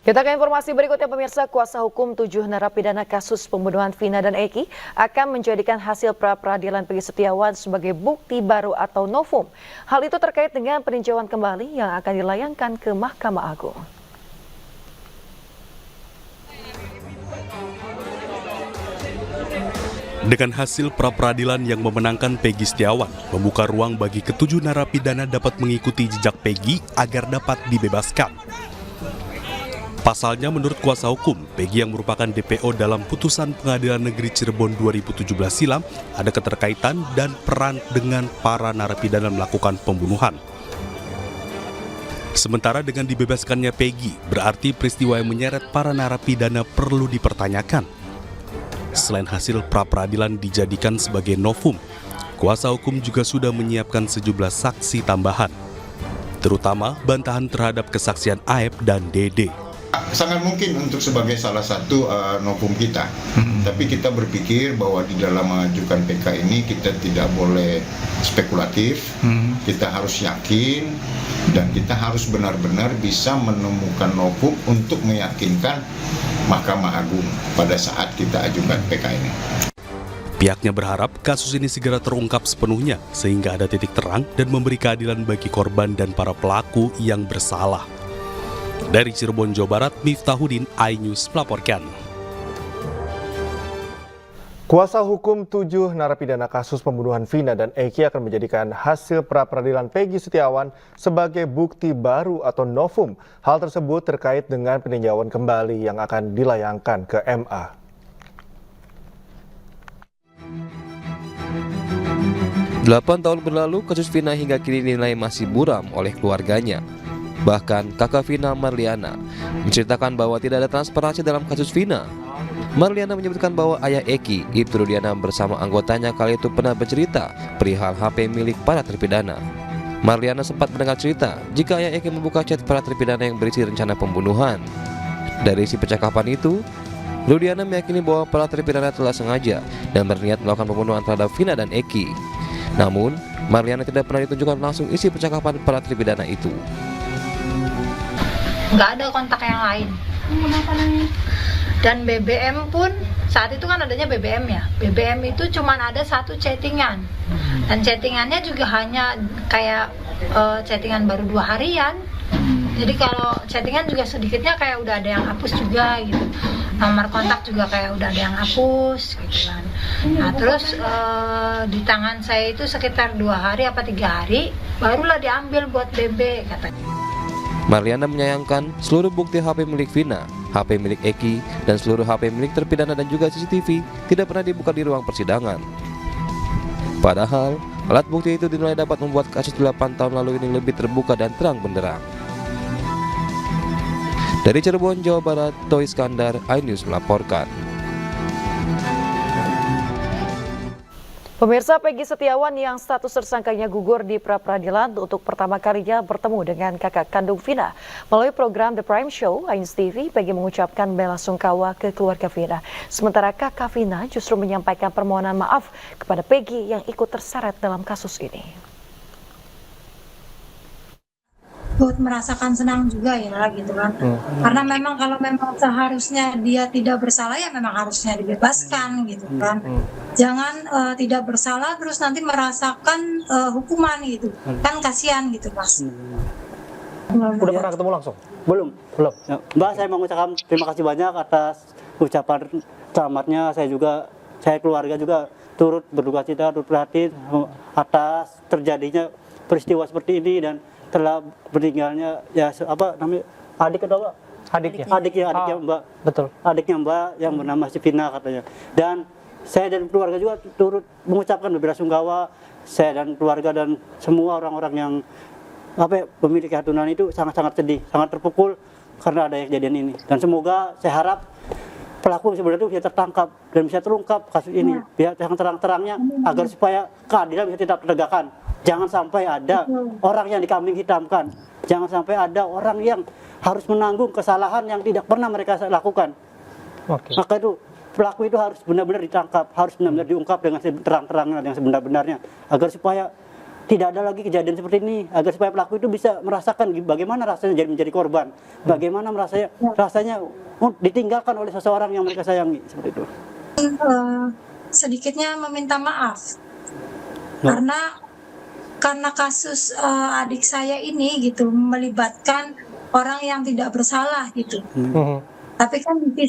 Kita ke informasi berikutnya pemirsa, kuasa hukum 7 narapidana kasus pembunuhan Vina dan Eki akan menjadikan hasil pra-peradilan Peggy Setiawan sebagai bukti baru atau novum. Hal itu terkait dengan peninjauan kembali yang akan dilayangkan ke Mahkamah Agung. Dengan hasil pra-peradilan yang memenangkan Peggy Setiawan, membuka ruang bagi ketujuh narapidana dapat mengikuti jejak Peggy agar dapat dibebaskan. Pasalnya menurut kuasa hukum, Peggy yang merupakan DPO dalam putusan Pengadilan Negeri Cirebon 2017 silam ada keterkaitan dan peran dengan para narapidana melakukan pembunuhan. Sementara dengan dibebaskannya Peggy, berarti peristiwa yang menyeret para narapidana perlu dipertanyakan. Selain hasil pra-peradilan dijadikan sebagai novum, kuasa hukum juga sudah menyiapkan sejumlah saksi tambahan, terutama bantahan terhadap kesaksian Aep dan Dede. Sangat mungkin untuk sebagai salah satu novum kita, tapi kita berpikir bahwa di dalam mengajukan PK ini kita tidak boleh spekulatif, kita harus yakin dan kita harus benar-benar bisa menemukan novum untuk meyakinkan Mahkamah Agung pada saat kita ajukan PK ini. Pihaknya berharap kasus ini segera terungkap sepenuhnya sehingga ada titik terang dan memberi keadilan bagi korban dan para pelaku yang bersalah. Dari Cirebon, Jawa Barat, Miftahudin, iNews melaporkan. Kuasa hukum 7 narapidana kasus pembunuhan Vina dan Eki akan menjadikan hasil pra-peradilan Peggy Setiawan sebagai bukti baru atau novum. Hal tersebut terkait dengan peninjauan kembali yang akan dilayangkan ke MA. Delapan tahun berlalu, kasus Vina hingga kini dinilai masih buram oleh keluarganya. Bahkan kakak Vina, Marliana, menceritakan bahwa tidak ada transparansi dalam kasus Vina. Marliana menyebutkan bahwa ayah Eki, Ibtu Rudiana bersama anggotanya kala itu pernah bercerita perihal HP milik para terpidana. Marliana sempat mendengar cerita jika ayah Eki membuka chat para terpidana yang berisi rencana pembunuhan. Dari isi percakapan itu, Rudiana meyakini bahwa para terpidana telah sengaja dan berniat melakukan pembunuhan terhadap Vina dan Eki. Namun, Marliana tidak pernah ditunjukkan langsung isi percakapan para terpidana itu. Nggak ada kontak yang lain. Dan BBM pun saat itu kan adanya BBM ya. BBM itu cuma ada satu chattingan. Dan chattingannya juga hanya kayak chattingan baru 2 harian. Jadi kalau chattingan juga sedikitnya kayak udah ada yang hapus juga gitu. Nomor kontak juga kayak udah ada yang hapus gitu kan. Nah terus di tangan saya itu sekitar 2 hari apa 3 hari barulah diambil buat BB katanya. Marliana menyayangkan seluruh bukti HP milik Vina, HP milik Eki, dan seluruh HP milik terpidana dan juga CCTV tidak pernah dibuka di ruang persidangan. Padahal, alat bukti itu dinilai dapat membuat kasus 8 tahun lalu ini lebih terbuka dan terang benderang. Dari Cirebon, Jawa Barat, Toy Iskandar, iNews melaporkan. Pemirsa, Peggy Setiawan yang status tersangkanya gugur di pra-peradilan untuk pertama kalinya bertemu dengan kakak kandung Vina. Melalui program The Prime Show, iNews TV, Peggy mengucapkan bela sungkawa ke keluarga Vina. Sementara kakak Vina justru menyampaikan permohonan maaf kepada Peggy yang ikut terseret dalam kasus ini. Buat merasakan senang juga ya gitu kan. Karena memang kalau memang seharusnya dia tidak bersalah ya memang harusnya dibebaskan gitu kan. Jangan tidak bersalah terus nanti merasakan hukuman gitu. Kan kasihan gitu Mas. Udah pernah ketemu langsung? Belum. Ya, Mbak, saya mengucapkan terima kasih banyak atas ucapan selamatnya. Saya keluarga juga turut berduka cita, turut prihatin atas terjadinya peristiwa seperti ini dan telah meninggalnya adiknya Mbak. Betul. Adiknya Mbak yang bernama si Vina katanya. Dan saya dan keluarga juga turut mengucapkan belasungkawa. Saya dan keluarga dan semua orang-orang yang memiliki hatunan itu sangat-sangat sedih, sangat terpukul karena ada kejadian ini. Dan semoga saya harap pelaku sebenarnya itu bisa tertangkap dan bisa terungkap kasus ini. Biar yang terang-terangnya agar supaya keadilan bisa tetap tegakkan. Jangan sampai ada orang yang dikambing hitamkan. Jangan sampai ada orang yang harus menanggung kesalahan yang tidak pernah mereka lakukan. Maka itu pelaku itu harus benar-benar ditangkap, harus benar-benar diungkap dengan terang-terangnya yang sebenar-benarnya, agar supaya tidak ada lagi kejadian seperti ini, agar supaya pelaku itu bisa merasakan bagaimana rasanya menjadi korban, bagaimana rasanya ditinggalkan oleh seseorang yang mereka sayangi, seperti itu. Sedikitnya meminta maaf karena kasus adik saya ini gitu melibatkan orang yang tidak bersalah gitu. Tapi kan di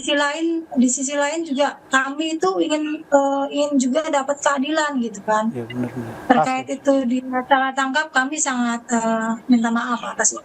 sisi lain juga kami itu ingin juga dapat keadilan gitu kan. Ya, benar. Terkait itu di salah tangkap, kami sangat minta maaf atas itu.